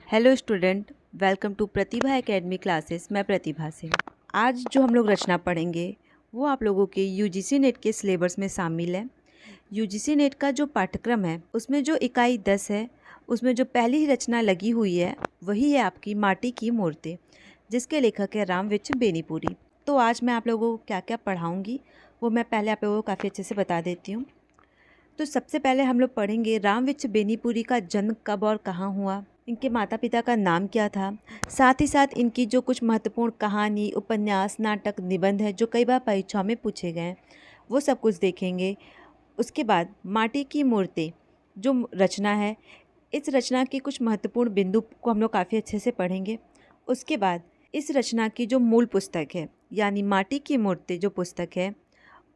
Hello student, welcome to Pratibha Academy classes. मैं प्रतिभा सिंह। आज जो हम लोग रचना पढ़ेंगे वो आप लोगों के यूजीसी नेट के सिलेबस में शामिल है। यूजीसी नेट का जो पाठ्यक्रम है उसमें जो इकाई 10 है उसमें जो पहली रचना लगी हुई है वही है आपकी माटी की मूर्ति, जिसके लेखक है रामविच बेनीपुरी। तो आज मैं आप लोगों को क्या क्या पढ़ाऊँगी वो मैं पहले आप लोगों को काफ़ी अच्छे से बता देती हूँ। तो सबसे पहले हम लोग पढ़ेंगे रामविच बेनीपुरी का जन्म कब और कहाँ हुआ, इनके माता पिता का नाम क्या था, साथ ही साथ इनकी जो कुछ महत्वपूर्ण कहानी, उपन्यास, नाटक, निबंध है जो कई बार परीक्षाओं में पूछे गए हैं वो सब कुछ देखेंगे। उसके बाद माटी की मूर्ति जो रचना है, इस रचना के कुछ महत्वपूर्ण बिंदु को हम लोग काफ़ी अच्छे से पढ़ेंगे। उसके बाद इस रचना की जो मूल पुस्तक है यानी माटी की मूर्ति जो पुस्तक है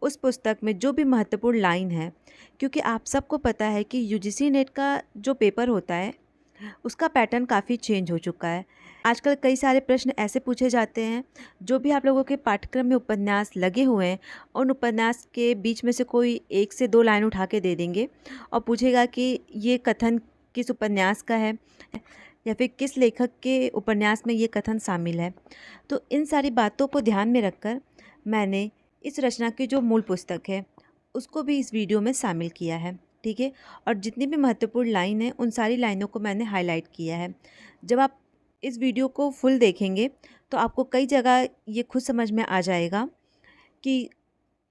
उस पुस्तक में जो भी महत्वपूर्ण लाइन है, क्योंकि आप सबको पता है कि यूजीसी नेट का जो पेपर होता है उसका पैटर्न काफ़ी चेंज हो चुका है। आजकल कई सारे प्रश्न ऐसे पूछे जाते हैं जो भी आप लोगों के पाठ्यक्रम में उपन्यास लगे हुए हैं उन उपन्यास के बीच में से कोई 1 से 2 लाइन उठा के दे देंगे और पूछेगा कि ये कथन किस उपन्यास का है या फिर किस लेखक के उपन्यास में ये कथन शामिल है। तो इन सारी बातों को ध्यान में रखकर मैंने इस रचना की जो मूल पुस्तक है उसको भी इस वीडियो में शामिल किया है, ठीक है। और जितनी भी महत्वपूर्ण लाइन है उन सारी लाइनों को मैंने हाईलाइट किया है। जब आप इस वीडियो को फुल देखेंगे तो आपको कई जगह ये खुद समझ में आ जाएगा कि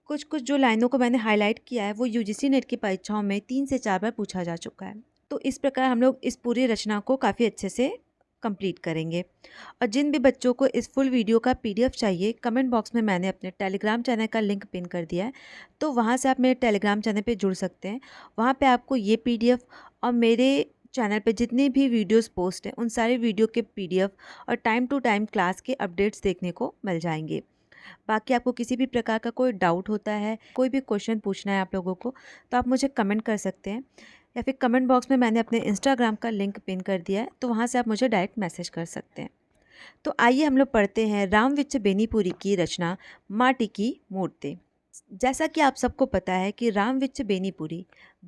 कुछ कुछ जो लाइनों को मैंने हाईलाइट किया है वो यूजीसी नेट की परीक्षाओं में 3 से 4 बार पूछा जा चुका है। तो इस प्रकार हम लोग इस पूरी रचना को काफ़ी अच्छे से कंप्लीट करेंगे। और जिन भी बच्चों को इस फुल वीडियो का पीडीएफ चाहिए, कमेंट बॉक्स में मैंने अपने टेलीग्राम चैनल का लिंक पिन कर दिया है, तो वहाँ से आप मेरे टेलीग्राम चैनल पे जुड़ सकते हैं। वहाँ पे आपको ये पीडीएफ और मेरे चैनल पे जितने भी वीडियोस पोस्ट हैं उन सारे वीडियो के पीडीएफ और टाइम टू टाइम क्लास के अपडेट्स देखने को मिल जाएंगे। बाकी आपको किसी भी प्रकार का कोई डाउट होता है, कोई भी क्वेश्चन पूछना है आप लोगों को, तो आप मुझे कमेंट कर सकते हैं या फिर कमेंट बॉक्स में मैंने अपने इंस्टाग्राम का लिंक पिन कर दिया है, तो वहाँ से आप मुझे डायरेक्ट मैसेज कर सकते हैं। तो आइए हम लोग पढ़ते हैं रामविच बेनीपुरी की रचना माटी की मूर्ति। जैसा कि आप सबको पता है कि रामविच बेनीपुरी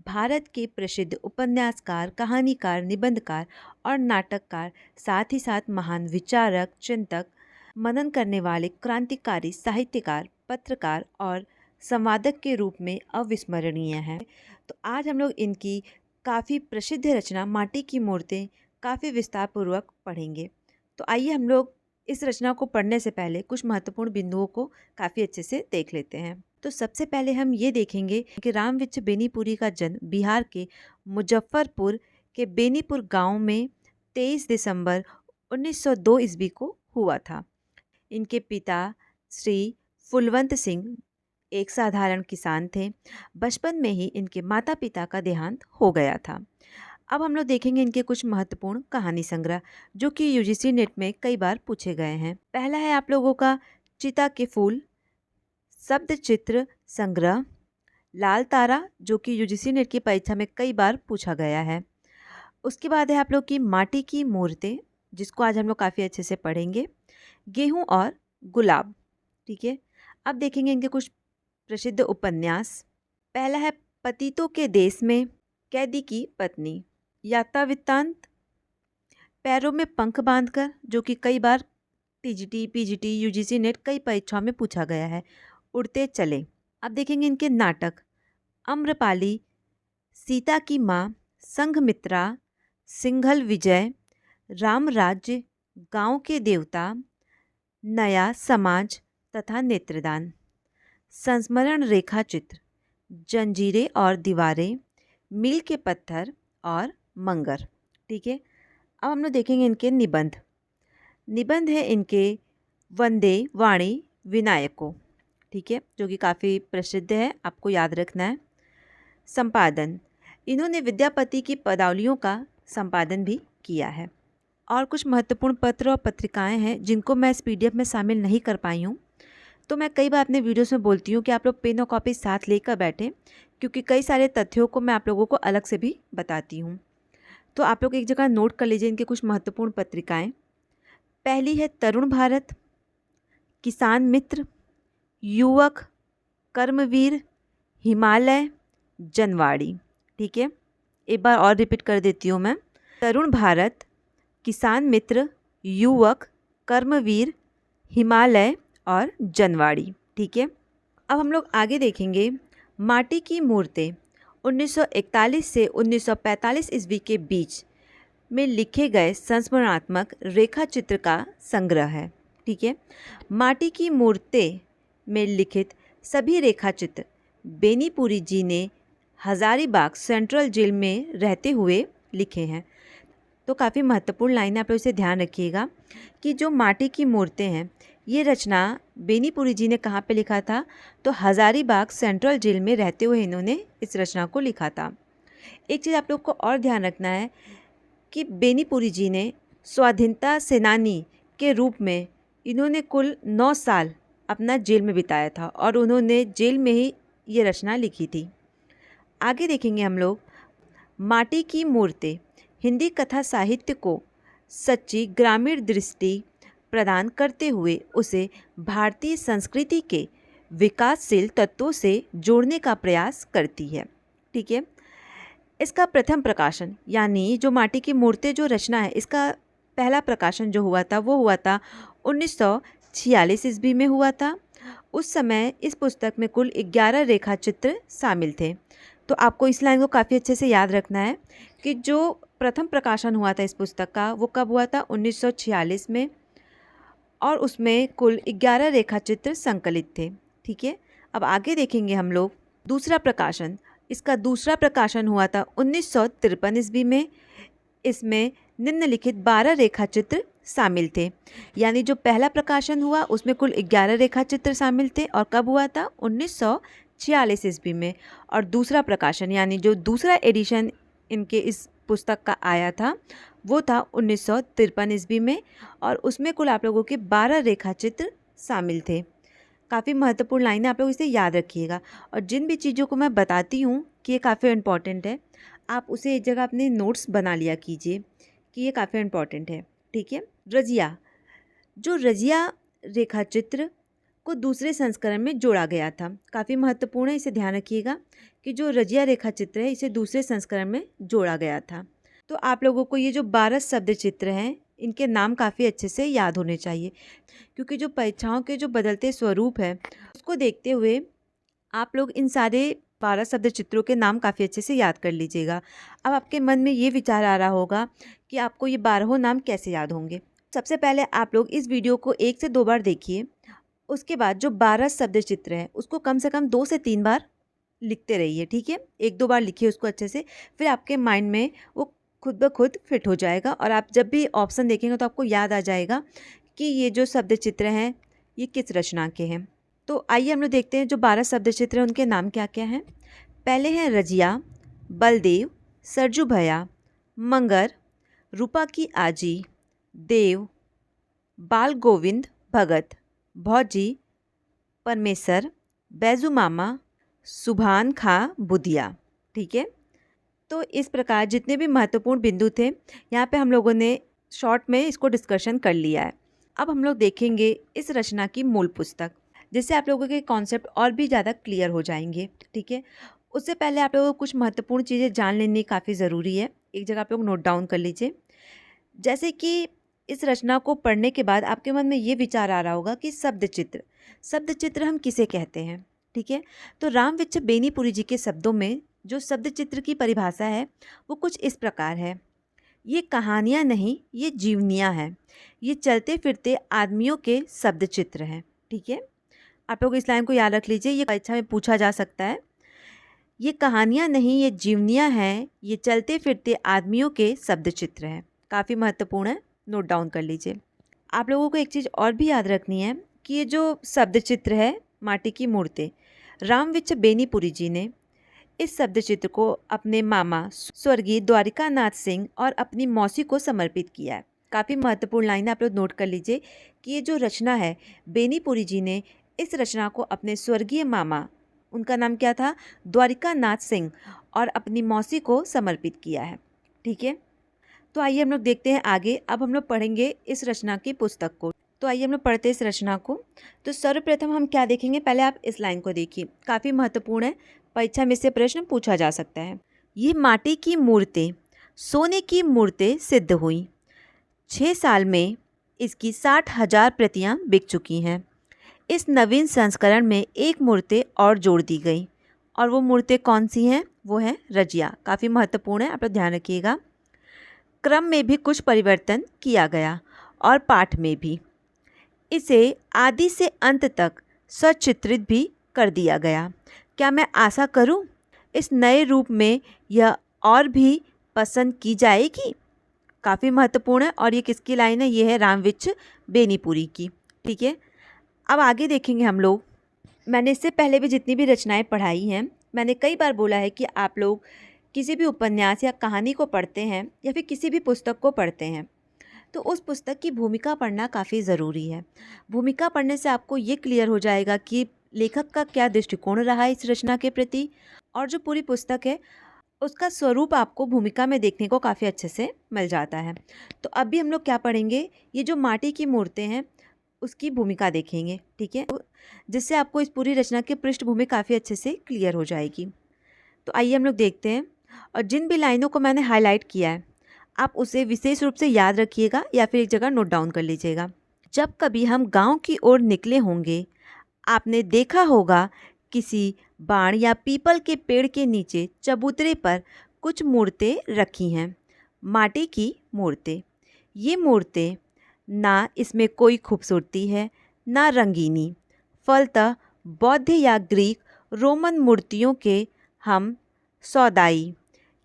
भारत के प्रसिद्ध उपन्यासकार, कहानीकार, निबंधकार और नाटककार, साथ ही साथ महान विचारक, चिंतक, मनन करने वाले क्रांतिकारी साहित्यकार, पत्रकार और संवादक के रूप में अविस्मरणीय हैं। तो आज हम लोग इनकी काफ़ी प्रसिद्ध रचना माटी की मूर्ति काफ़ी विस्तारपूर्वक पढ़ेंगे। तो आइए हम लोग इस रचना को पढ़ने से पहले कुछ महत्वपूर्ण बिंदुओं को काफ़ी अच्छे से देख लेते हैं। तो सबसे पहले हम ये देखेंगे कि रामविच बेनीपुरी का जन्म बिहार के मुजफ्फरपुर के बेनीपुर गांव में 23 दिसंबर 1902 ईस्वी को हुआ था। इनके पिता श्री फुलवंत सिंह एक साधारण किसान थे। बचपन में ही इनके माता पिता का देहांत हो गया था। अब हम लोग देखेंगे इनके कुछ महत्वपूर्ण कहानी संग्रह जो कि यूजीसी नेट में कई बार पूछे गए हैं। पहला है आप लोगों का चिता के फूल शब्द चित्र संग्रह, लाल तारा जो कि यूजीसी नेट की परीक्षा में कई बार पूछा गया है। उसके बाद है आप लोग की माटी की मूर्ति जिसको आज हम लोग काफ़ी अच्छे से पढ़ेंगे, गेहूं और गुलाब, ठीक है। अब देखेंगे इनके कुछ प्रसिद्ध उपन्यास। पहला है पतितों के देश में, कैदी की पत्नी, यात्रा वृत्तांत, पैरों में पंख बांधकर जो कि कई बार टीजीटी, पीजीटी, यूजीसी नेट कई परीक्षाओं में पूछा गया है, उड़ते चले। अब देखेंगे इनके नाटक, अम्रपाली, सीता की माँ, संघमित्रा, सिंघल विजय, राम राज्य, गांव के देवता, नया समाज तथा नेत्रदान, संस्मरण रेखा चित्र, जंजीरें और दीवारें, मील के पत्थर और मंगर, ठीक है। अब हम लोग देखेंगे इनके निबंध। निबंध है इनके वंदे वाणी विनायको, ठीक है, जो कि काफ़ी प्रसिद्ध है, आपको याद रखना है। संपादन, इन्होंने विद्यापति की पदावलियों का संपादन भी किया है। और कुछ महत्वपूर्ण पत्र और पत्रिकाएं हैं जिनको मैं इस पीडीएफ में शामिल नहीं कर पाई हूँ, तो मैं कई बार अपने वीडियोस में बोलती हूँ कि आप लोग पेन और कॉपी साथ लेकर बैठें, क्योंकि कई सारे तथ्यों को मैं आप लोगों को अलग से भी बताती हूँ। तो आप लोग एक जगह नोट कर लीजिए इनके कुछ महत्वपूर्ण पत्रिकाएं। पहली है तरुण भारत, किसान मित्र, युवक, कर्मवीर, हिमालय, जनवाड़ी, ठीक है। एक बार और रिपीट कर देती हूँ मैं। तरुण भारत, किसान मित्र, युवक, कर्मवीर, हिमालय और जनवाड़ी। ठीक है, अब हम लोग आगे देखेंगे माटी की मूर्तें 1941 से 1945 ईस्वी के बीच में लिखे गए संस्मरणात्मक रेखा चित्र का संग्रह है। ठीक है, माटी की मूर्तें में लिखित सभी रेखा चित्र बेनीपुरी जी ने हजारीबाग सेंट्रल जेल में रहते हुए लिखे हैं। तो काफ़ी महत्वपूर्ण लाइन है, आप लोग इसे ध्यान रखिएगा कि जो माटी की मूर्तें हैं ये रचना बेनीपुरी जी ने कहाँ पे लिखा था, तो हजारीबाग सेंट्रल जेल में रहते हुए इन्होंने इस रचना को लिखा था। एक चीज़ आप लोग को और ध्यान रखना है कि बेनीपुरी जी ने स्वाधीनता सेनानी के रूप में इन्होंने कुल 9 साल अपना जेल में बिताया था और उन्होंने जेल में ही ये रचना लिखी थी। आगे देखेंगे हम लोग माटी की मूर्तें हिंदी कथा साहित्य को सच्ची ग्रामीण दृष्टि प्रदान करते हुए उसे भारतीय संस्कृति के विकासशील तत्वों से जोड़ने का प्रयास करती है। ठीक है, इसका प्रथम प्रकाशन यानी जो माटी की मूर्तें जो रचना है इसका पहला प्रकाशन जो हुआ था वो हुआ था 1946 ईस्वी में हुआ था। उस समय इस पुस्तक में कुल 11 रेखा चित्र शामिल थे। तो आपको इस लाइन को काफ़ी अच्छे से याद रखना है कि जो प्रथम प्रकाशन हुआ था इस पुस्तक का वो कब हुआ था, 1946 में, और उसमें कुल 11 रेखा चित्र संकलित थे। ठीक है, अब आगे देखेंगे हम लोग दूसरा प्रकाशन। इसका दूसरा प्रकाशन हुआ था 1953 ईस्वी में। इसमें निम्नलिखित 12 रेखा चित्र शामिल थे। यानी जो पहला प्रकाशन हुआ उसमें कुल 11 रेखा चित्र शामिल थे और कब हुआ था, 1946 ईस्वी में। और दूसरा प्रकाशन यानी जो दूसरा एडिशन इनके इस पुस्तक का आया था वो था 1953 ईस्वी में और उसमें कुल आप लोगों के 12 रेखा चित्र शामिल थे। काफ़ी महत्वपूर्ण लाइन है, आप लोग इसे याद रखिएगा। और जिन भी चीज़ों को मैं बताती हूँ कि ये काफ़ी इम्पॉर्टेंट है, आप उसे एक जगह अपने नोट्स बना लिया कीजिए कि ये काफ़ी इम्पॉर्टेंट है। ठीक है, रजिया, जो रजिया रेखा चित्र को दूसरे संस्करण में जोड़ा गया था, काफ़ी महत्वपूर्ण है, इसे ध्यान रखिएगा कि जो रजिया रेखा चित्र है इसे दूसरे संस्करण में जोड़ा गया था। तो आप लोगों को ये जो 12 शब्द चित्र हैं इनके नाम काफ़ी अच्छे से याद होने चाहिए, क्योंकि जो परीक्षाओं के जो बदलते स्वरूप है उसको देखते हुए आप लोग इन सारे 12 शब्द चित्रों के नाम काफ़ी अच्छे से याद कर लीजिएगा। अब आपके मन में ये विचार आ रहा होगा कि आपको ये 12 नाम कैसे याद होंगे। सबसे पहले आप लोग इस वीडियो को 1 से 2 बार देखिए, उसके बाद जो 12 शब्द चित्र हैं उसको कम से कम 2 से 3 बार लिखते रहिए। ठीक है, 1-2 बार लिखिए उसको अच्छे से, फिर आपके माइंड में वो खुद ब खुद फिट हो जाएगा और आप जब भी ऑप्शन देखेंगे तो आपको याद आ जाएगा कि ये जो शब्द चित्र हैं ये किस रचना के हैं। तो आइए हम लोग देखते हैं जो 12 शब्द चित्र हैं उनके नाम क्या क्या हैं। पहले हैं रजिया, बलदेव, सरजू भैया, मंगर, रूपा की आजी, देव, बाल गोविंद भगत, भौजी, परमेसर, बैजू मामा, सुभान खां बुधिया। ठीक है, तो इस प्रकार जितने भी महत्वपूर्ण बिंदु थे यहाँ पे हम लोगों ने शॉर्ट में इसको डिस्कशन कर लिया है। अब हम लोग देखेंगे इस रचना की मूल पुस्तक, जिससे आप लोगों के कॉन्सेप्ट और भी ज़्यादा क्लियर हो जाएंगे। ठीक है, उससे पहले आप लोगों को कुछ महत्वपूर्ण चीज़ें जान लेनी काफ़ी ज़रूरी है, एक जगह आप लोग नोट डाउन कर लीजिए। जैसे कि इस रचना को पढ़ने के बाद आपके मन में ये विचार आ रहा होगा कि शब्द चित्र हम किसे कहते हैं। ठीक है, तो रामविच्छ बेनीपुरी जी के शब्दों में जो शब्द चित्र की परिभाषा है वो कुछ इस प्रकार है। ये कहानियाँ नहीं, ये जीवनियाँ हैं, ये चलते फिरते आदमियों के शब्द चित्र हैं। ठीक है, आप लोग इस लाइन को याद रख लीजिए, ये परीक्षा में पूछा जा सकता है। ये कहानियाँ नहीं, ये जीवनियाँ हैं, ये चलते फिरते आदमियों के शब्द चित्र हैं। काफ़ी महत्वपूर्ण है, नोट डाउन कर लीजिए। आप लोगों को एक चीज़ और भी याद रखनी है कि ये जो शब्द चित्र है माटी की मूर्तें, रामविच्छ बेनीपुरी जी ने इस शब्द चित्र को अपने मामा स्वर्गीय द्वारिका नाथ सिंह और अपनी मौसी को समर्पित किया है। काफ़ी महत्वपूर्ण लाइन आप लोग नोट कर लीजिए कि ये जो रचना है बेनीपुरी जी ने इस रचना को अपने स्वर्गीय मामा, उनका नाम क्या था, द्वारिका नाथ सिंह, और अपनी मौसी को समर्पित किया है। ठीक है, तो आइए हम लोग देखते हैं आगे। अब हम लोग पढ़ेंगे इस रचना की पुस्तक को। तो आइए हम लोग पढ़ते हैं इस रचना को। तो सर्वप्रथम हम क्या देखेंगे, पहले आप इस लाइन को देखिए, काफ़ी महत्वपूर्ण है, परीक्षा में से प्रश्न पूछा जा सकता है। ये माटी की मूर्तें सोने की मूर्तें सिद्ध हुई, 6 साल में इसकी 60,000 प्रतियां बिक चुकी हैं। इस नवीन संस्करण में एक मूर्ति और जोड़ दी गई, और वो मूर्ति कौन सी हैं? वो है रजिया। काफ़ी महत्वपूर्ण है, आप लोग ध्यान रखिएगा। क्रम में भी कुछ परिवर्तन किया गया और पाठ में भी। इसे आदि से अंत तक सचित्रित भी कर दिया गया। क्या मैं आशा करूं इस नए रूप में यह और भी पसंद की जाएगी? काफ़ी महत्वपूर्ण है। और ये किसकी लाइन है? ये है रामविच बेनीपुरी की। ठीक है, अब आगे देखेंगे हम लोग। मैंने इससे पहले भी जितनी भी रचनाएं पढ़ाई हैं, मैंने कई बार बोला है कि आप लोग किसी भी उपन्यास या कहानी को पढ़ते हैं या फिर किसी भी पुस्तक को पढ़ते हैं तो उस पुस्तक की भूमिका पढ़ना काफ़ी ज़रूरी है। भूमिका पढ़ने से आपको ये क्लियर हो जाएगा कि लेखक का क्या दृष्टिकोण रहा है इस रचना के प्रति, और जो पूरी पुस्तक है उसका स्वरूप आपको भूमिका में देखने को काफ़ी अच्छे से मिल जाता है। तो अब भी हम लोग क्या पढ़ेंगे? ये जो माटी की मूर्तें हैं उसकी भूमिका देखेंगे। ठीक है, जिससे आपको इस पूरी रचना की पृष्ठभूमि काफ़ी अच्छे से क्लियर हो जाएगी। तो आइए हम लोग देखते हैं, और जिन भी लाइनों को मैंने हाईलाइट किया है आप उसे विशेष रूप से याद रखिएगा या फिर एक जगह नोट डाउन कर लीजिएगा। जब कभी हम गांव की ओर निकले होंगे, आपने देखा होगा किसी बाण या पीपल के पेड़ के नीचे चबूतरे पर कुछ मूर्तें रखी हैं, माटी की मूर्तें। ये मूर्तें ना इसमें कोई खूबसूरती है ना रंगीनी, फलतः बौद्ध या ग्रीक रोमन मूर्तियों के हम सौदाई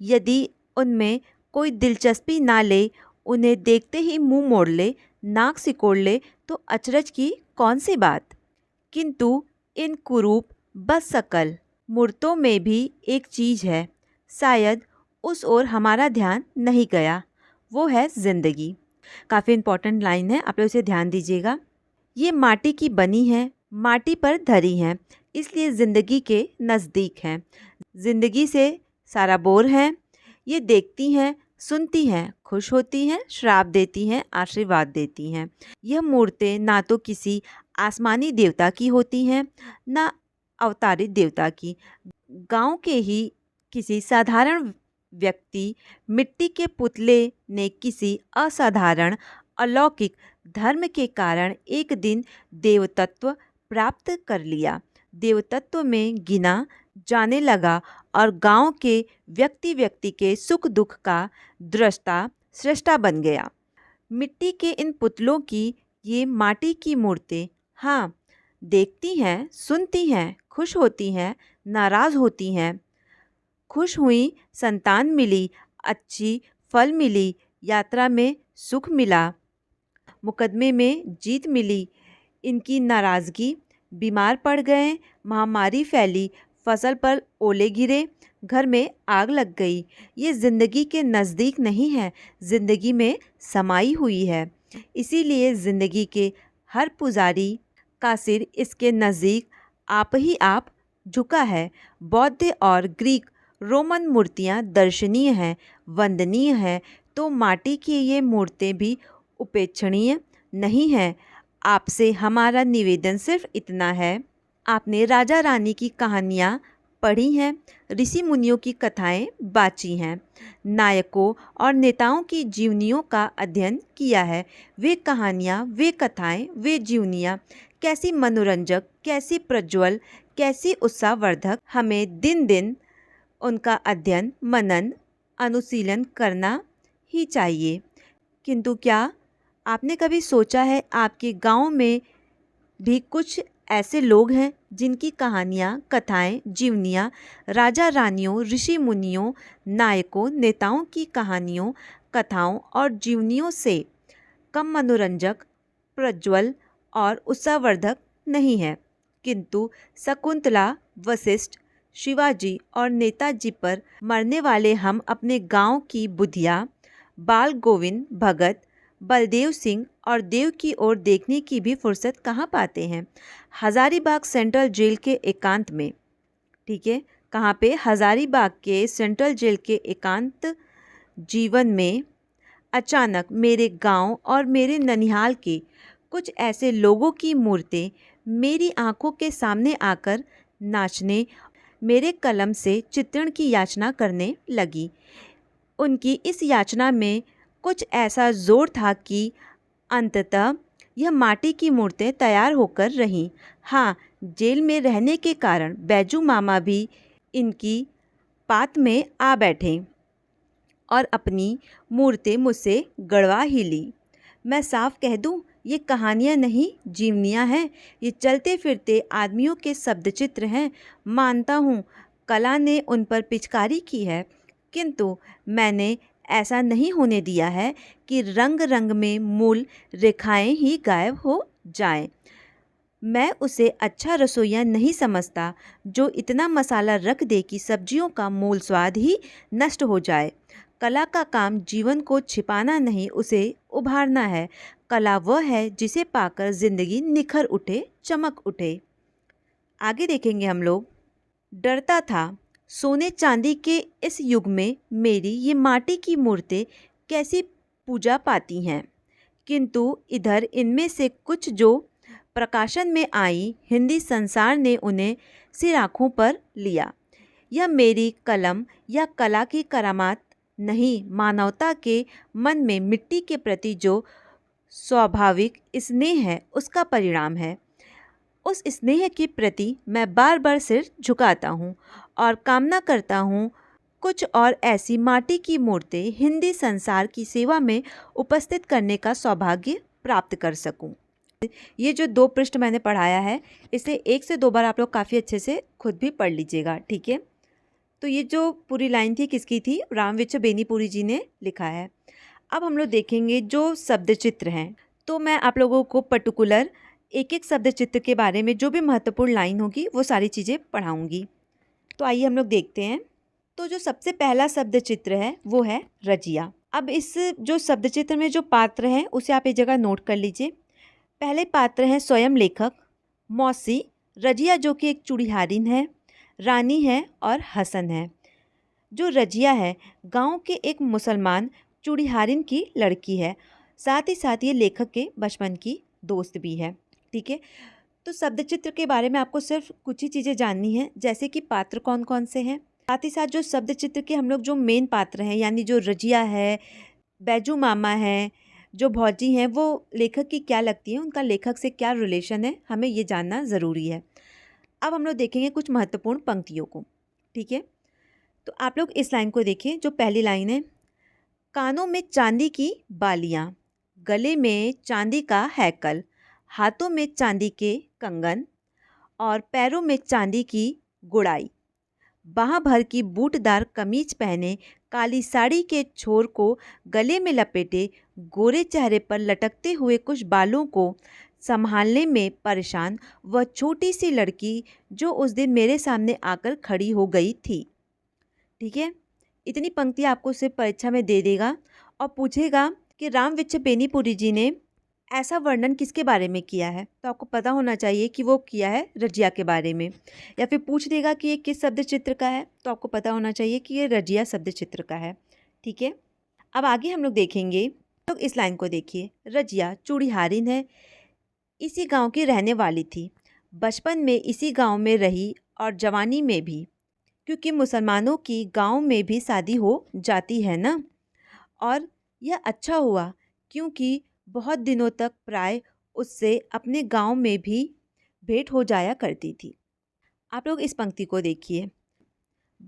यदि उनमें कोई दिलचस्पी ना ले, उन्हें देखते ही मुंह मोड़ ले, नाक सिकोड़ ले, तो अचरज की कौन सी बात। किंतु इन कुरूप बस सकल मूर्तों में भी एक चीज़ है, शायद उस ओर हमारा ध्यान नहीं गया, वो है ज़िंदगी। काफ़ी इम्पॉर्टेंट लाइन है, आप लोग इसे ध्यान दीजिएगा। ये माटी की बनी है, माटी पर धरी हैं, इसलिए ज़िंदगी के नज़दीक हैं। ज़िंदगी से सारा बोर है। ये देखती हैं, सुनती हैं, खुश होती हैं, श्राप देती हैं, आशीर्वाद देती हैं। यह मूर्तें ना तो किसी आसमानी देवता की होती हैं ना अवतारित देवता की। गांव के ही किसी साधारण व्यक्ति मिट्टी के पुतले ने किसी असाधारण अलौकिक धर्म के कारण एक दिन देवतत्व प्राप्त कर लिया, देवतत्व में गिना जाने लगा और गांव के व्यक्ति व्यक्ति के सुख दुख का दृष्टा सृष्टा बन गया। मिट्टी के इन पुतलों की ये माटी की मूर्तें, हाँ, देखती हैं, सुनती हैं, खुश होती हैं, नाराज़ होती हैं। खुश हुई, संतान मिली, अच्छी फल मिली, यात्रा में सुख मिला, मुकदमे में जीत मिली। इनकी नाराज़गी, बीमार पड़ गए, महामारी फैली, फसल पर ओले गिरे, घर में आग लग गई। ये ज़िंदगी के नज़दीक नहीं है, ज़िंदगी में समाई हुई है। इसीलिए ज़िंदगी के हर पुजारी का सिर इसके नज़दीक आप ही आप झुका है। बौद्ध और ग्रीक रोमन मूर्तियाँ दर्शनीय हैं, वंदनीय हैं, तो माटी की ये मूर्तें भी उपेक्षणीय नहीं हैं। आपसे हमारा निवेदन सिर्फ इतना है, आपने राजा रानी की कहानियाँ पढ़ी हैं, ऋषि मुनियों की कथाएं बाँची हैं, नायकों और नेताओं की जीवनियों का अध्ययन किया है। वे कहानियाँ, वे कथाएं, वे जीवनियाँ कैसी मनोरंजक, कैसी प्रज्वल, कैसी उत्साहवर्धक, हमें दिन दिन उनका अध्ययन, मनन, अनुशीलन करना ही चाहिए। किंतु क्या आपने कभी सोचा है आपके गांव में भी कुछ ऐसे लोग हैं जिनकी कहानियाँ, कथाएं, जीवनियाँ राजा रानियों, ऋषि मुनियों, नायकों, नेताओं की कहानियों, कथाओं और जीवनियों से कम मनोरंजक, प्रज्वल और उत्साहवर्धक नहीं है। किंतु शकुंतला, वशिष्ठ, शिवाजी और नेताजी पर मरने वाले हम अपने गांव की बुधिया, बाल गोविंद, भगत, बलदेव सिंह और देव की ओर देखने की भी फुर्सत कहाँ पाते हैं। हज़ारीबाग सेंट्रल जेल के एकांत में, ठीक है, कहाँ पे? हज़ारीबाग के सेंट्रल जेल के एकांत जीवन में अचानक मेरे गांव और मेरे ननिहाल के कुछ ऐसे लोगों की मूर्तें मेरी आंखों के सामने आकर नाचने, मेरे कलम से चित्रण की याचना करने लगी। उनकी इस याचना में कुछ ऐसा जोर था कि अंततः यह माटी की मूर्तें तैयार होकर रहीं। हाँ, जेल में रहने के कारण बैजू मामा भी इनकी बात में आ बैठे और अपनी मूर्तें मुझसे गड़वा ही ली। मैं साफ कह दूं, ये कहानियाँ नहीं जीवनियाँ हैं। ये चलते फिरते आदमियों के शब्द चित्र हैं। मानता हूँ कला ने उन पर पिचकारी की है, किंतु मैंने ऐसा नहीं होने दिया है कि रंग रंग में मूल रेखाएं ही गायब हो जाएं। मैं उसे अच्छा रसोइया नहीं समझता जो इतना मसाला रख दे कि सब्जियों का मूल स्वाद ही नष्ट हो जाए। कला का काम जीवन को छिपाना नहीं, उसे उभारना है। कला वह है जिसे पाकर जिंदगी निखर उठे, चमक उठे। आगे देखेंगे हम लोग। डरता था सोने चांदी के इस युग में मेरी ये माटी की मूर्तें कैसी पूजा पाती हैं, किंतु इधर इनमें से कुछ जो प्रकाशन में आई, हिंदी संसार ने उन्हें सिर आँखों पर लिया। यह मेरी कलम या कला की करामात नहीं, मानवता के मन में मिट्टी के प्रति जो स्वाभाविक स्नेह है उसका परिणाम है। उस स्नेह के प्रति मैं बार बार सिर झुकाता हूँ और कामना करता हूँ कुछ और ऐसी माटी की मूर्तें हिंदी संसार की सेवा में उपस्थित करने का सौभाग्य प्राप्त कर सकूँ। ये जो 2 पृष्ठ मैंने पढ़ाया है, इसे 1 से 2 बार आप लोग काफ़ी अच्छे से खुद भी पढ़ लीजिएगा, ठीक है। तो ये जो पूरी लाइन थी किसकी थी? रामविच बेनीपुरी जी ने लिखा है। अब हम लोग देखेंगे जो शब्द चित्र हैं। तो मैं आप लोगों को पर्टिकुलर एक एक शब्द चित्र के बारे में जो भी महत्वपूर्ण लाइन होगी वो सारी चीज़ें पढ़ाऊँगी। तो आइए हम लोग देखते हैं। तो जो सबसे पहला शब्द चित्र है वो है रजिया। अब इस जो शब्द चित्र में जो पात्र हैं उसे आप एक जगह नोट कर लीजिए। पहले पात्र हैं स्वयं लेखक, मौसी, रजिया जो कि एक चूड़ीहारिन है, रानी है और हसन है। जो रजिया है गांव के एक मुसलमान चूड़ीहारिन की लड़की है, साथ ही साथ ये लेखक के बचपन की दोस्त भी है, ठीक है। तो शब्द चित्र के बारे में आपको सिर्फ कुछ ही चीज़ें जाननी है, जैसे कि पात्र कौन कौन से हैं, साथ ही साथ जो शब्द चित्र के हम लोग जो मेन पात्र हैं यानी जो रजिया है, बैजू मामा है, जो भौजी हैं, वो लेखक की क्या लगती है, उनका लेखक से क्या रिलेशन है, हमें ये जानना ज़रूरी है। अब हम लोग देखेंगे कुछ महत्वपूर्ण पंक्तियों को, ठीक है। तो आप लोग इस लाइन को देखिए। जो पहली लाइन है, कानों में चांदी की बालियाँ, गले में चांदी का हैकल, हाथों में चांदी के कंगन और पैरों में चांदी की गुड़ाई, बाह भर की बूटदार कमीज पहने, काली साड़ी के छोर को गले में लपेटे, गोरे चेहरे पर लटकते हुए कुछ बालों को संभालने में परेशान वह छोटी सी लड़की जो उस दिन मेरे सामने आकर खड़ी हो गई थी, ठीक है। इतनी पंक्ति आपको सिर्फ परीक्षा में दे देगा और पूछेगा कि रामविच बेनीपुरी जी ने ऐसा वर्णन किसके बारे में किया है, तो आपको पता होना चाहिए कि वो किया है रजिया के बारे में। या फिर पूछ देगा कि ये किस शब्द चित्र का है, तो आपको पता होना चाहिए कि ये रजिया शब्द चित्र का है, ठीक है। अब आगे हम लोग देखेंगे। तो इस लाइन को देखिए। रजिया चूड़ीहारिन है, इसी गांव की रहने वाली थी, बचपन में इसी गांव में रही और जवानी में भी, क्योंकि मुसलमानों की गांव में भी शादी हो जाती है ना। और यह अच्छा हुआ क्योंकि बहुत दिनों तक प्राय उससे अपने गांव में भी भेंट हो जाया करती थी। आप लोग इस पंक्ति को देखिए।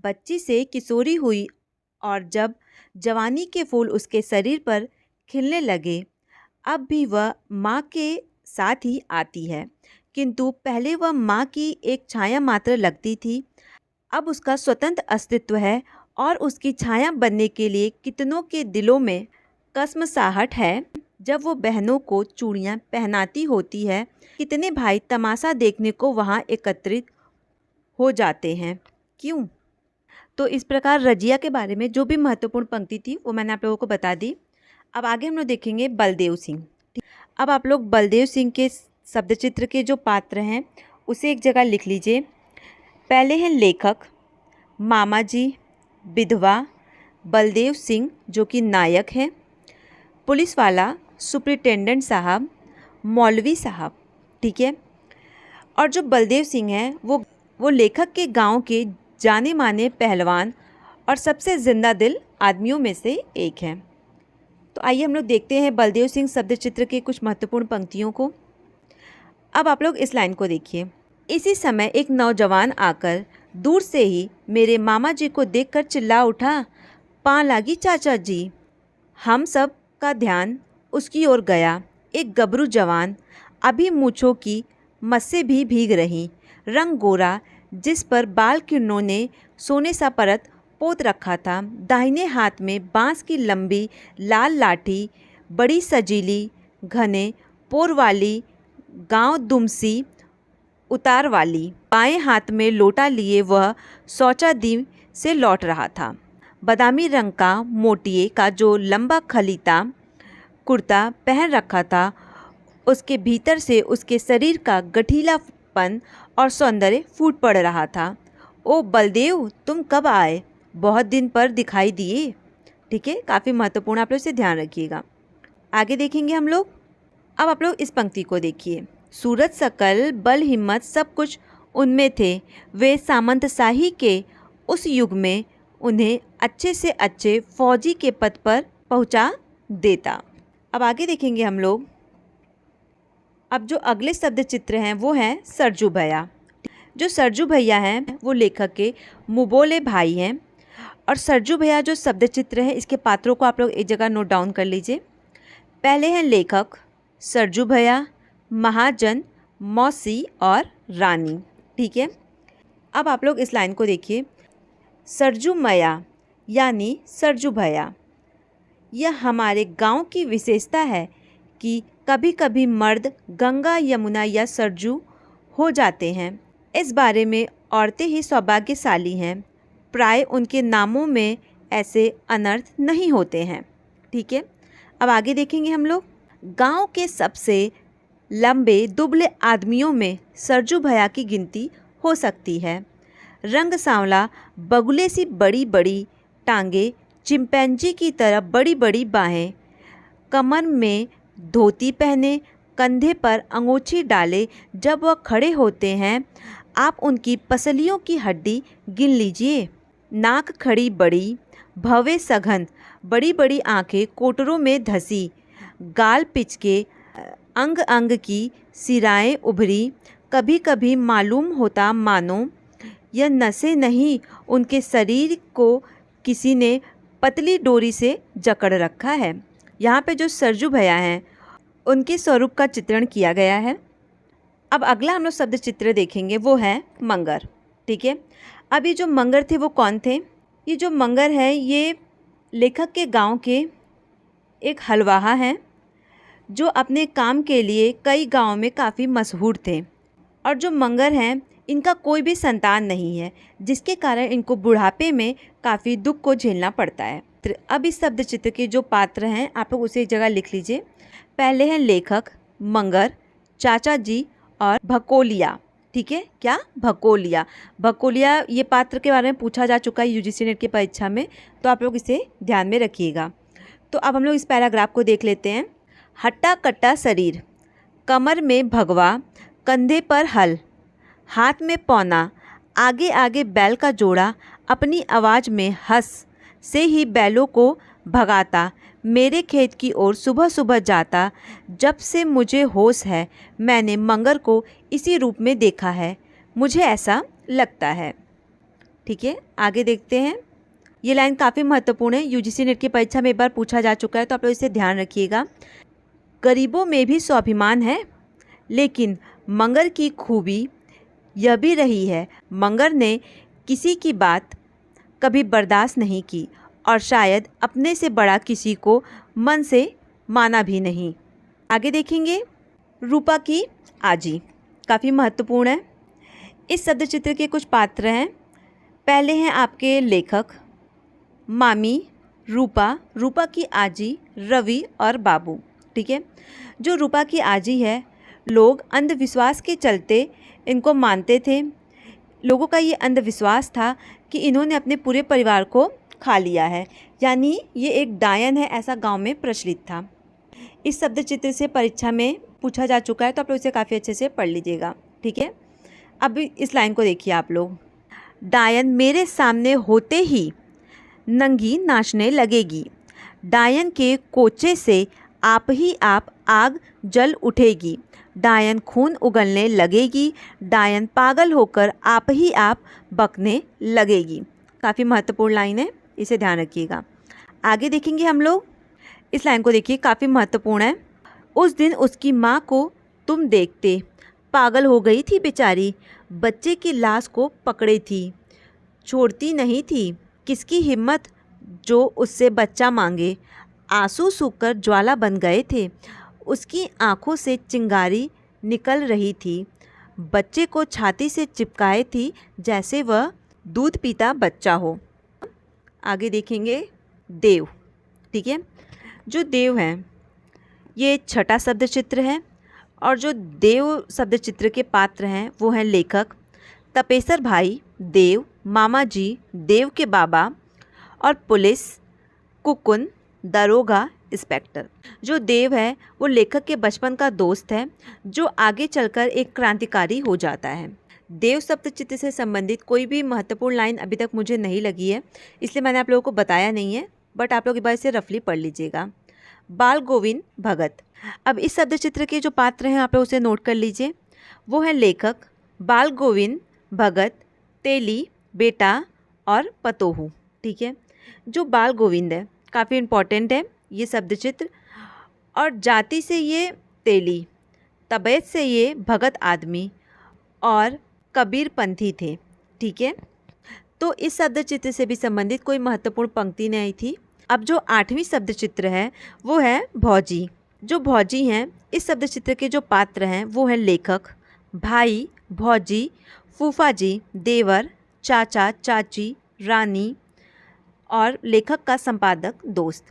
बच्ची से किशोरी हुई और जब जवानी के फूल उसके शरीर पर खिलने लगे, अब भी वह माँ के साथ ही आती है, किंतु पहले वह माँ की एक छाया मात्र लगती थी। अब उसका स्वतंत्र अस्तित्व है और उसकी छाया बनने के लिए कितनों के दिलों में कसमसाहट है। जब वो बहनों को चूड़ियाँ पहनाती होती है, कितने भाई तमाशा देखने को वहाँ एकत्रित हो जाते हैं, क्यों। तो इस प्रकार रजिया के बारे में जो भी महत्वपूर्ण पंक्ति थी वो मैंने आप लोगों को बता दी। अब आगे हम लोग देखेंगे बलदेव सिंह। अब आप लोग बलदेव सिंह के शब्द चित्र के जो पात्र हैं उसे एक जगह लिख लीजिए। पहले हैं लेखक, मामा जी, विधवा, बलदेव सिंह जो कि नायक हैं, पुलिस वाला, सुप्रिटेंडेंट साहब, मौलवी साहब, ठीक है। और जो बलदेव सिंह हैं वो लेखक के गांव के जाने माने पहलवान और सबसे जिंदा दिल आदमियों में से एक हैं। तो आइए हम लोग देखते हैं बलदेव सिंह शब्द चित्र के कुछ महत्वपूर्ण पंक्तियों को। अब आप लोग इस लाइन को देखिए। इसी समय एक नौजवान आकर दूर से ही मेरे मामा जी को देखकर चिल्ला उठा, पाँ लागी चाचा जी। हम सब का ध्यान उसकी ओर गया। एक गबरू जवान, अभी मूँछों की मस्से भी भीग रहीं, रंग गोरा, जिस पर बाल किरणों ने सोने सा परत पोत रखा था, दाहिने हाथ में बांस की लंबी लाल लाठी, बड़ी सजीली, घने पोर वाली, गांव दुमसी उतार वाली। बाएं हाथ में लोटा लिए वह शौचादी से लौट रहा था। बादामी रंग का मोटिए का जो लंबा खलीता कुर्ता पहन रखा था, उसके भीतर से उसके शरीर का गठीलापन और सौंदर्य फूट पड़ रहा था। ओ बलदेव, तुम कब आए? बहुत दिन पर दिखाई दिए। ठीक है, काफ़ी महत्वपूर्ण, आप लोग इसे ध्यान रखिएगा। आगे देखेंगे हम लोग। अब आप लोग इस पंक्ति को देखिए। सूरत सकल बल हिम्मत सब कुछ उनमें थे। वे सामंतशाही के उस युग में उन्हें अच्छे से अच्छे फौजी के पद पर पहुंचा देता। अब आगे देखेंगे हम लोग। अब जो अगले शब्द चित्र हैं वो हैं सरजू भैया। जो सरजू भैया हैं वो लेखक के मुबोले भाई हैं। और सरजू भैया जो शब्द चित्र है, इसके पात्रों को आप लोग एक जगह नोट डाउन कर लीजिए। पहले हैं लेखक सरजू भैया, महाजन, मौसी और रानी। ठीक है, अब आप लोग इस लाइन को देखिए। सरजू मैया यानी सरजू भैया, यह हमारे गांव की विशेषता है कि कभी कभी मर्द गंगा, यमुना या सरजू हो जाते हैं। इस बारे में औरतें ही सौभाग्यशाली हैं। प्राय उनके नामों में ऐसे अनर्थ नहीं होते हैं। ठीक है, अब आगे देखेंगे हम लोग। गांव के सबसे लंबे दुबले आदमियों में सरजू भैया की गिनती हो सकती है। रंग सांवला, बगुले सी बड़ी बड़ी टांगे, चिंपैंजी की तरह बड़ी बड़ी बाहें, कमर में धोती पहने, कंधे पर अंगोछी डाले जब वह खड़े होते हैं, आप उनकी पसलियों की हड्डी गिन लीजिए। नाक खड़ी बड़ी, भवे सघन, बड़ी बड़ी आंखें कोटरों में धसी, गाल पिचके, अंग अंग की सिराएं उभरी। कभी कभी मालूम होता मानो यह नसें नहीं, उनके शरीर को किसी ने पतली डोरी से जकड़ रखा है। यहाँ पे जो सरजू भैया हैं उनके स्वरूप का चित्रण किया गया है। अब अगला हम लोग शब्द चित्र देखेंगे, वो है मंगर। ठीक है, अब ये जो मंगर थे वो कौन थे? ये जो मंगर है ये लेखक के गांव के एक हलवाहा हैं जो अपने काम के लिए कई गांवों में काफ़ी मशहूर थे। और जो मंगर हैं इनका कोई भी संतान नहीं है, जिसके कारण इनको बुढ़ापे में काफ़ी दुख को झेलना पड़ता है। अब इस शब्द चित्र के जो पात्र हैं आप लोग उसे एक जगह लिख लीजिए। पहले हैं लेखक, मंगर, चाचा जी और भकोलिया। ठीक है, क्या? भकोलिया। भकोलिया ये पात्र के बारे में पूछा जा चुका है यूजीसी नेट की परीक्षा में, तो आप लोग इसे ध्यान में रखिएगा। तो अब हम लोग इस पैराग्राफ को देख लेते हैं। हट्टा कट्टा शरीर, कमर में भगवा, कंधे पर हल, हाथ में पौना, आगे आगे बैल का जोड़ा, अपनी आवाज़ में हंस से ही बैलों को भगाता, मेरे खेत की ओर सुबह सुबह जाता। जब से मुझे होश है मैंने मंगर को इसी रूप में देखा है, मुझे ऐसा लगता है। ठीक है, आगे देखते हैं। ये लाइन काफ़ी महत्वपूर्ण है, यूजीसी नेट की परीक्षा में एक बार पूछा जा चुका है, तो आप लोग इसे ध्यान रखिएगा। गरीबों में भी स्वाभिमान है, लेकिन मंगर की खूबी यह भी रही है, मंगर ने किसी की बात कभी बर्दाश्त नहीं की और शायद अपने से बड़ा किसी को मन से माना भी नहीं। आगे देखेंगे। रूपा की आजी काफ़ी महत्वपूर्ण है। इस शब्द चित्र के कुछ पात्र हैं। पहले हैं आपके लेखक, मामी, रूपा, रूपा की आजी, रवि और बाबू। ठीक है, जो रूपा की आजी है, लोग अंधविश्वास के चलते इनको मानते थे। लोगों का ये अंधविश्वास था कि इन्होंने अपने पूरे परिवार को खा लिया है, यानी ये एक डायन है, ऐसा गांव में प्रचलित था। इस शब्द चित्र से परीक्षा में पूछा जा चुका है, तो आप लोग इसे काफ़ी अच्छे से पढ़ लीजिएगा। ठीक है, अब इस लाइन को देखिए आप लोग। डायन मेरे सामने होते ही नंगी नाचने लगेगी, डायन के कोचे से आप ही आप आग जल उठेगी, डायन खून उगलने लगेगी, डायन पागल होकर आप ही आप बकने लगेगी। काफ़ी महत्वपूर्ण लाइन है, इसे ध्यान रखिएगा। आगे देखेंगे हम लोग, इस लाइन को देखिए, काफ़ी महत्वपूर्ण है। उस दिन उसकी माँ को तुम देखते, पागल हो गई थी बेचारी, बच्चे की लाश को पकड़े थी, छोड़ती नहीं थी, किसकी हिम्मत जो उससे बच्चा मांगे, आंसू सूखकर ज्वाला बन गए थे, उसकी आंखों से चिंगारी निकल रही थी, बच्चे को छाती से चिपकाए थी जैसे वह दूध पीता बच्चा हो। आगे देखेंगे देव, ठीक है। जो देव है ये छठा शब्द चित्र है, और जो देव शब्द चित्र के पात्र हैं वो हैं लेखक तपेसर भाई, देव, मामा जी, देव के बाबा, और पुलिस, कुकुन, दरोगा, इंस्पेक्टर। जो देव है वो लेखक के बचपन का दोस्त है जो आगे चलकर एक क्रांतिकारी हो जाता है। देव शब्द चित्र से संबंधित कोई भी महत्वपूर्ण लाइन अभी तक मुझे नहीं लगी है, इसलिए मैंने आप लोगों को बताया नहीं है, बट आप लोग एक बार इसे रफली पढ़ लीजिएगा। बाल गोविंद भगत। अब इस शब्द चित्र के जो पात्र हैं आप लोग उसे नोट कर लीजिए। वो हैं लेखक बाल गोविंद भगत, तेली, बेटा और पतोहू, ठीक है। जो बाल गोविंद है काफ़ी इम्पॉर्टेंट है ये शब्द चित्र, और जाति से ये तेली, तबीयत से ये भगत आदमी और कबीर पंथी थे, ठीक है। तो इस शब्द चित्र से भी संबंधित कोई महत्वपूर्ण पंक्ति नहीं थी। अब जो 8वीं शब्द चित्र है वो है भौजी। जो भौजी हैं इस शब्द चित्र के जो पात्र हैं वो हैं लेखक भाई, भौजी, फूफा जी, देवर, चाचा, चाची, रानी और लेखक का संपादक दोस्त।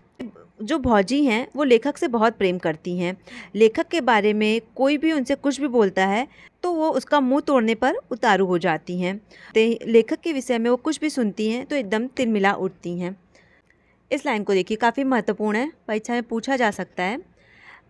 जो भौजी हैं वो लेखक से बहुत प्रेम करती हैं। लेखक के बारे में कोई भी उनसे कुछ भी बोलता है तो वो उसका मुंह तोड़ने पर उतारू हो जाती हैं। लेखक के विषय में वो कुछ भी सुनती हैं तो एकदम तिलमिला उठती हैं। इस लाइन को देखिए, काफ़ी महत्वपूर्ण है, परीक्षा में पूछा जा सकता है।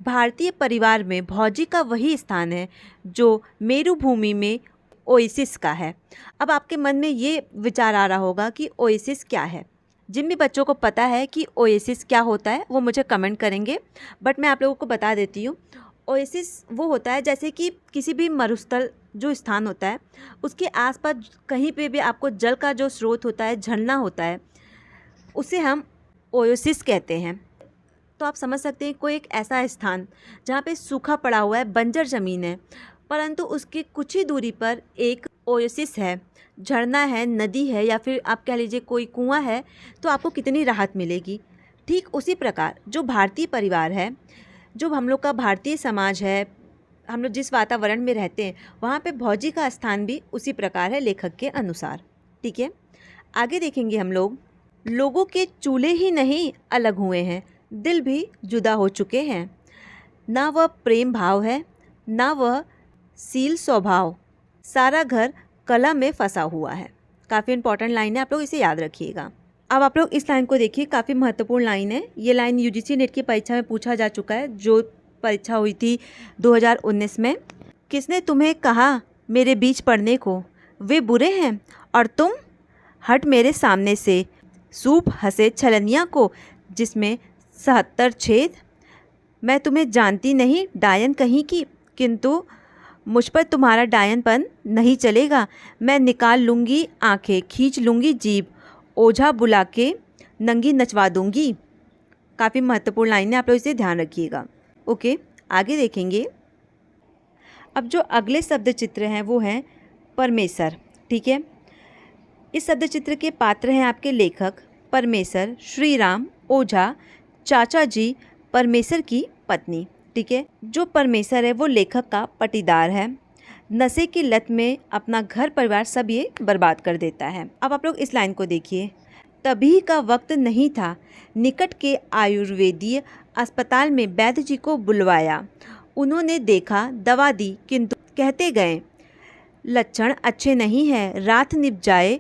भारतीय परिवार में भौजी का वही स्थान है जो मेरू भूमि में ओएसिस का है। अब आपके मन में ये विचार आ रहा होगा कि ओएसिस क्या है। जिन भी बच्चों को पता है कि ओएसिस क्या होता है वो मुझे कमेंट करेंगे, बट मैं आप लोगों को बता देती हूँ। ओएसिस वो होता है जैसे कि किसी भी मरुस्थल जो स्थान होता है उसके आसपास कहीं पे भी आपको जल का जो स्रोत होता है, झरना होता है, उसे हम ओएसिस कहते हैं। तो आप समझ सकते हैं कोई एक ऐसा स्थान जहाँ पे सूखा पड़ा हुआ है, बंजर ज़मीन है, परंतु उसकी कुछ ही दूरी पर एक ओएसिस है, झरना है, नदी है, या फिर आप कह लीजिए कोई कुआं है, तो आपको कितनी राहत मिलेगी। ठीक उसी प्रकार जो भारतीय परिवार है, जो हम लोग का भारतीय समाज है, हम लोग जिस वातावरण में रहते हैं वहाँ पे भौजी का स्थान भी उसी प्रकार है लेखक के अनुसार, ठीक है। आगे देखेंगे हम लोग, लोगों के चूल्हे ही नहीं अलग हुए हैं, दिल भी जुदा हो चुके हैं, ना वह प्रेम भाव है ना वह सील स्वभाव, सारा घर कला में फंसा हुआ है। काफ़ी इंपॉर्टेंट लाइन है, आप लोग इसे याद रखिएगा। अब आप लोग इस लाइन को देखिए, काफ़ी महत्वपूर्ण लाइन है। ये लाइन यूजीसी नेट की परीक्षा में पूछा जा चुका है, जो परीक्षा हुई थी 2019 में। किसने तुम्हें कहा मेरे बीच पढ़ने को, वे बुरे हैं और तुम, हट मेरे सामने से, सूप हंसे छलनिया को जिसमें 77 छेद, मैं तुम्हें जानती नहीं डायन कहीं की, किंतु मुझ पर तुम्हारा डायनपन नहीं चलेगा, मैं निकाल लूँगी आंखें, खींच लूँगी जीभ, ओझा बुला के नंगी नचवा दूँगी। काफ़ी महत्वपूर्ण लाइन है, आप लोग इसे ध्यान रखिएगा। ओके, आगे देखेंगे। अब जो अगले शब्द चित्र हैं वो हैं परमेसर, ठीक है। इस शब्द चित्र के पात्र हैं आपके लेखक परमेसर, श्री राम, ओझा, चाचा जी, परमेसर की पत्नी, ठीक है। जो परमेसर है वो लेखक का पटीदार है, नशे की लत में अपना घर परिवार सब ये बर्बाद कर देता है। अब आप लोग इस लाइन को देखिए, तभी का वक्त नहीं था, निकट के आयुर्वेदीय अस्पताल में वैद्य जी को बुलवाया, उन्होंने देखा, दवा दी, किंतु कहते गए लक्षण अच्छे नहीं हैं, रात निभ जाए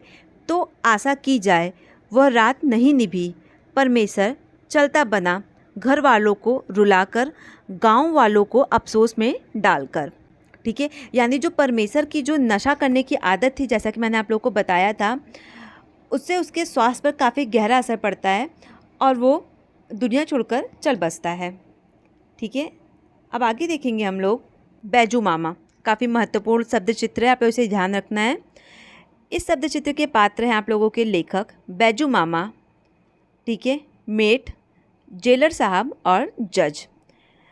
तो आशा की जाए, वह रात नहीं निभी, परमेसर चलता बना, घर वालों को रुलाकर, गांव वालों को अफसोस में डालकर, ठीक है। यानी जो परमेसर की जो नशा करने की आदत थी, जैसा कि मैंने आप लोगों को बताया था, उससे उसके स्वास्थ्य पर काफ़ी गहरा असर पड़ता है और वो दुनिया छोड़कर चल बसता है। ठीक है, अब आगे देखेंगे हम लोग बैजू मामा। काफ़ी महत्वपूर्ण शब्द चित्र है, आप लोग इसे ध्यान रखना है। इस शब्द चित्र के पात्र हैं आप लोगों के लेखक बैजू मामा, ठीक है, मेट, जेलर साहब और जज।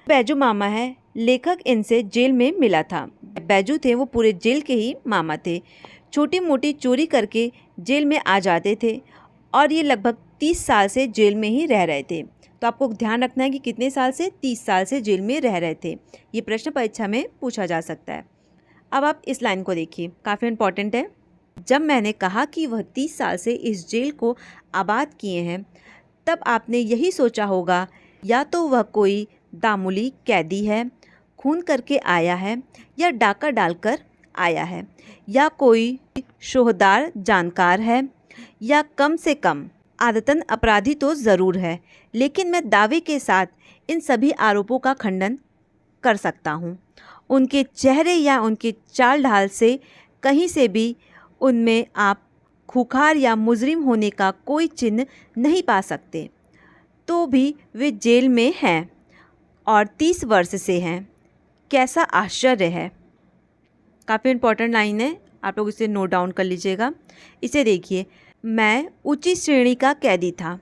बैजू मामा है, लेखक इनसे जेल में मिला था। बैजू थे वो पूरे जेल के ही मामा थे। छोटी मोटी चोरी करके जेल में आ जाते थे और ये लगभग 30 साल से जेल में ही रह रहे थे। तो आपको ध्यान रखना है कि कितने साल से, 30 साल से जेल में रह रहे थे। ये प्रश्न परीक्षा में पूछा जा सकता है। अब आप इस लाइन को देखिए, काफ़ी इम्पॉर्टेंट है। जब मैंने कहा कि वह 30 साल से इस जेल को आबाद किए हैं, तब आपने यही सोचा होगा या तो वह कोई दामुली कैदी है, खून करके आया है, या डाका डालकर आया है, या कोई शोहदार जानकार है, या कम से कम आदतन अपराधी तो ज़रूर है। लेकिन मैं दावे के साथ इन सभी आरोपों का खंडन कर सकता हूँ। उनके चेहरे या उनके चाल ढाल से कहीं से भी उनमें आप खूंखार या मुजरिम होने का कोई चिन्ह नहीं पा सकते। तो भी वे जेल में हैं और 30 वर्ष से हैं। कैसा आश्चर्य है। काफ़ी इम्पोर्टेंट लाइन है, आप लोग इसे नोट डाउन कर लीजिएगा। इसे देखिए, मैं ऊंची श्रेणी का कैदी था।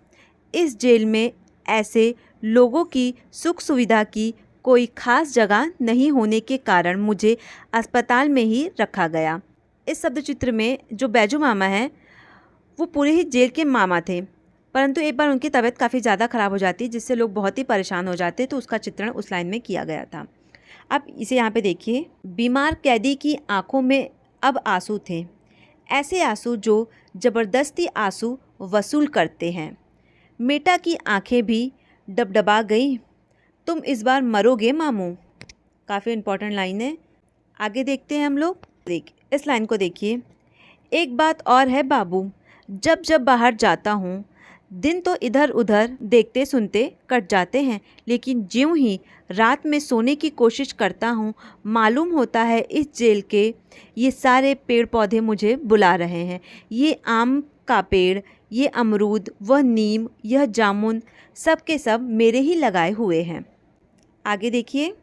इस जेल में ऐसे लोगों की सुख सुविधा की कोई खास जगह नहीं होने के कारण मुझे अस्पताल में ही रखा गया। इस शब्द चित्र में जो बैजू मामा हैं वो पूरे ही जेल के मामा थे, परंतु एक बार उनकी तबीयत काफ़ी ज़्यादा ख़राब हो जाती जिससे लोग बहुत ही परेशान हो जाते, तो उसका चित्रण उस लाइन में किया गया था। अब इसे यहाँ पे देखिए, बीमार कैदी की आंखों में अब आंसू थे, ऐसे आंसू जो ज़बरदस्ती आंसू वसूल करते हैं। मेटा की आंखें भी डबडबा गई। तुम इस बार मरोगे मामू। काफ़ी इम्पोर्टेंट लाइन है, आगे देखते हैं हम लोग। इस लाइन को देखिए, एक बात और है बाबू, जब जब बाहर जाता हूँ दिन तो इधर उधर देखते सुनते कट जाते हैं, लेकिन ज्यों ही रात में सोने की कोशिश करता हूँ मालूम होता है इस जेल के ये सारे पेड़ पौधे मुझे बुला रहे हैं। ये आम का पेड़, ये अमरूद, वह नीम, यह जामुन, सब के सब मेरे ही लगाए हुए हैं। आगे देखिए,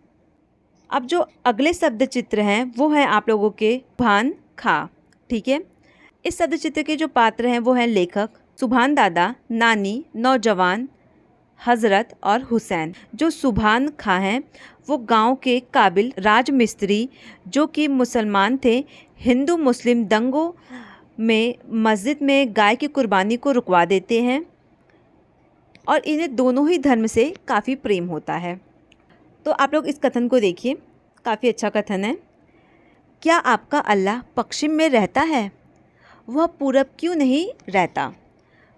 अब जो अगले शब्द चित्र हैं वो हैं आप लोगों के सुभान खां। ठीक है, इस शब्द चित्र के जो पात्र हैं वो हैं लेखक सुभान दादा, नानी, नौजवान, हज़रत और हुसैन। जो सुभान खां हैं वो गांव के काबिल राजमिस्त्री जो कि मुसलमान थे, हिंदू मुस्लिम दंगों में मस्जिद में गाय की कुर्बानी को रुकवा देते हैं और इन्हें दोनों ही धर्म से काफ़ी प्रेम होता है। तो आप लोग इस कथन को देखिए, काफ़ी अच्छा कथन है। क्या आपका अल्लाह पश्चिम में रहता है? वह पूरब क्यों नहीं रहता?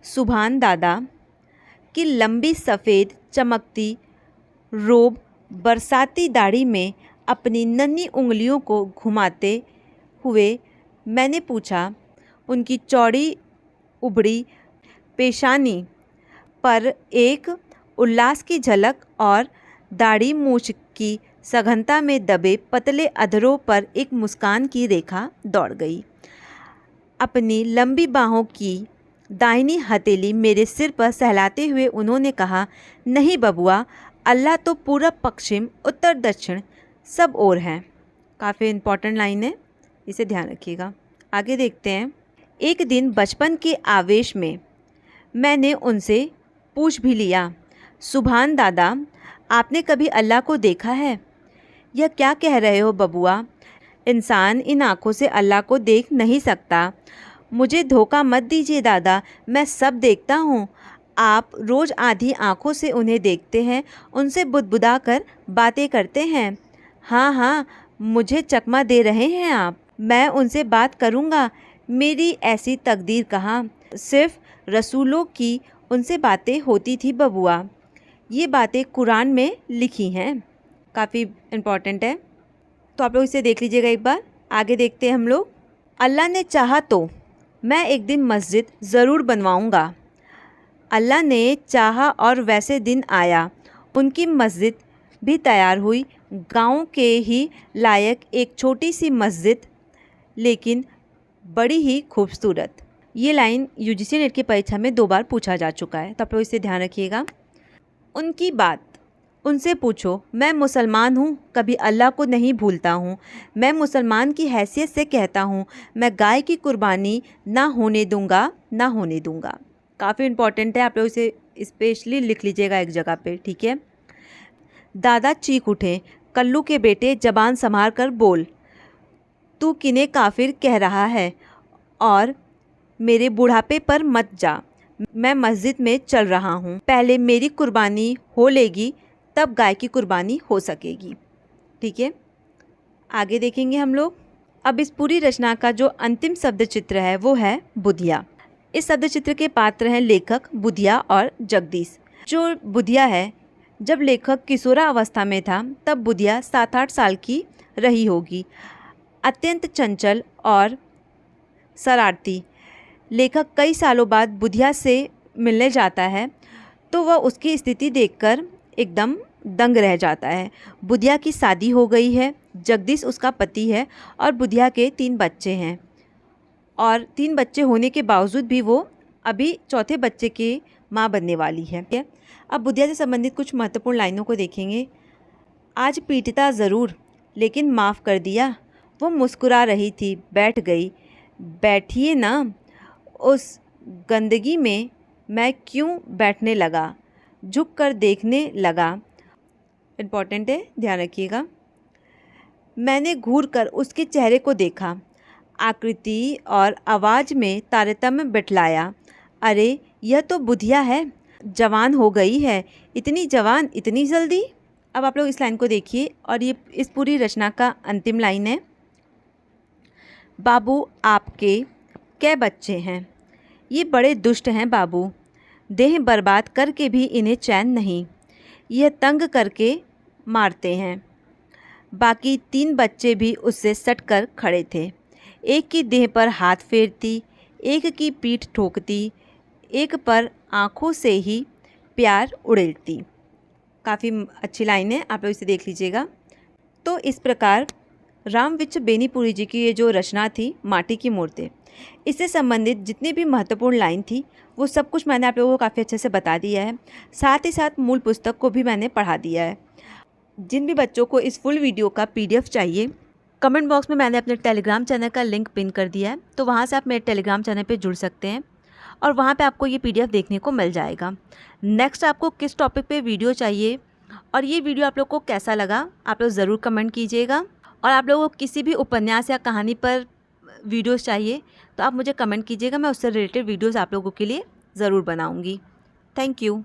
सुभान दादा की लंबी सफ़ेद चमकती रोब बरसाती दाढ़ी में अपनी नन्ही उंगलियों को घुमाते हुए मैंने पूछा। उनकी चौड़ी उभड़ी पेशानी पर एक उल्लास की झलक और दाढ़ी मूछ की सघनता में दबे पतले अधरों पर एक मुस्कान की रेखा दौड़ गई। अपनी लंबी बाहों की दाहिनी हथेली मेरे सिर पर सहलाते हुए उन्होंने कहा, नहीं बबुआ, अल्लाह तो पूरब पश्चिम उत्तर दक्षिण सब ओर है। काफ़ी इम्पॉर्टेंट लाइन है, इसे ध्यान रखिएगा। आगे देखते हैं। एक दिन बचपन के आवेश में मैंने उनसे पूछ भी लिया, सुभान दादा, आपने कभी अल्लाह को देखा है? यह क्या कह रहे हो बबुआ? इंसान इन आँखों से अल्लाह को देख नहीं सकता। मुझे धोखा मत दीजिए दादा, मैं सब देखता हूँ। आप रोज़ आधी आँखों से उन्हें देखते हैं, उनसे बुदबुदा कर बातें करते हैं। हाँ हाँ, मुझे चकमा दे रहे हैं आप। मैं उनसे बात करूँगा, मेरी ऐसी तकदीर कहाँ। सिर्फ रसूलों की उनसे बातें होती थी बबुआ। ये बातें कुरान में लिखी हैं। काफ़ी इम्पॉर्टेंट है, तो आप लोग इसे देख लीजिएगा एक बार। आगे देखते हैं हम लोग। अल्लाह ने चाहा तो मैं एक दिन मस्जिद ज़रूर बनवाऊँगा। अल्लाह ने चाहा और वैसे दिन आया। उनकी मस्जिद भी तैयार हुई। गांव के ही लायक एक छोटी सी मस्जिद, लेकिन बड़ी ही खूबसूरत। ये लाइन यूजीसी नेट की परीक्षा में 2 बार पूछा जा चुका है, तो आप लोग इसे ध्यान रखिएगा। उनकी बात उनसे पूछो। मैं मुसलमान हूँ, कभी अल्लाह को नहीं भूलता हूँ। मैं मुसलमान की हैसियत से कहता हूँ, मैं गाय की कुर्बानी ना होने दूँगा, ना होने दूँगा। काफ़ी इम्पॉर्टेंट है, आप लोग इसे स्पेशली लिख लीजिएगा एक जगह पे, ठीक है। दादा चीख उठे, कल्लू के बेटे जबान संभाल कर बोल, तू किन्हें काफिर कह रहा है? और मेरे बुढ़ापे पर मत जा, मैं मस्जिद में चल रहा हूँ। पहले मेरी कुर्बानी हो लेगी, तब गाय की कुर्बानी हो सकेगी। ठीक है, आगे देखेंगे हम लोग। अब इस पूरी रचना का जो अंतिम शब्द चित्र है वो है बुधिया। इस शब्द चित्र के पात्र हैं लेखक बुधिया और जगदीश। जो बुधिया है, जब लेखक किशोरा अवस्था में था तब बुधिया 7-8 साल की रही होगी। अत्यंत चंचल और शरारती। लेखक कई सालों बाद बुधिया से मिलने जाता है तो वह उसकी स्थिति देखकर एकदम दंग रह जाता है। बुधिया की शादी हो गई है, जगदीश उसका पति है और बुधिया के 3 बच्चे हैं। और 3 बच्चे होने के बावजूद भी वो अभी चौथे बच्चे की माँ बनने वाली है। अब बुधिया से संबंधित कुछ महत्वपूर्ण लाइनों को देखेंगे। आज पीटता ज़रूर, लेकिन माफ़ कर दिया। वो मुस्कुरा रही थी, बैठ गई। बैठिए ना, उस गंदगी में मैं क्यों बैठने लगा, झुक कर देखने लगा। इम्पॉर्टेंट है, ध्यान रखिएगा। मैंने घूर कर उसके चेहरे को देखा, आकृति और आवाज़ में तारतम्य बिठलाया। अरे यह तो बुधिया है, जवान हो गई है। इतनी जवान, इतनी जल्दी। अब आप लोग इस लाइन को देखिए और ये इस पूरी रचना का अंतिम लाइन है। बाबू आपके कै बच्चे हैं? ये बड़े दुष्ट हैं बाबू, देह बर्बाद करके भी इन्हें चैन नहीं। यह तंग करके मारते हैं। बाकी 3 बच्चे भी उससे सटकर खड़े थे। एक की देह पर हाथ फेरती, एक की पीठ ठोकती, एक पर आँखों से ही प्यार उड़ेलती। काफ़ी अच्छी लाइन है, आप लोग इसे देख लीजिएगा। तो इस प्रकार रामविच बेनीपुरी जी की ये जो रचना थी माटी की मूर्तें, इससे संबंधित जितनी भी महत्वपूर्ण लाइन थी वो सब कुछ मैंने आप लोगों को काफ़ी अच्छे से बता दिया है। साथ ही साथ मूल पुस्तक को भी मैंने पढ़ा दिया है। जिन भी बच्चों को इस फुल वीडियो का PDF चाहिए, कमेंट बॉक्स में मैंने अपने टेलीग्राम चैनल का लिंक पिन कर दिया है, तो वहाँ से आप मेरे टेलीग्राम चैनल पर जुड़ सकते हैं और वहाँ पे आपको ये PDF देखने को मिल जाएगा। नेक्स्ट आपको किस टॉपिक पे वीडियो चाहिए और ये वीडियो आप लोग को कैसा लगा, आप लोग ज़रूर कमेंट कीजिएगा। और आप लोगों को किसी भी उपन्यास या कहानी पर वीडियोस चाहिए तो आप मुझे कमेंट कीजिएगा, मैं उससे रिलेटेड वीडियोस आप लोगों के लिए ज़रूर बनाऊंगी। Thank you.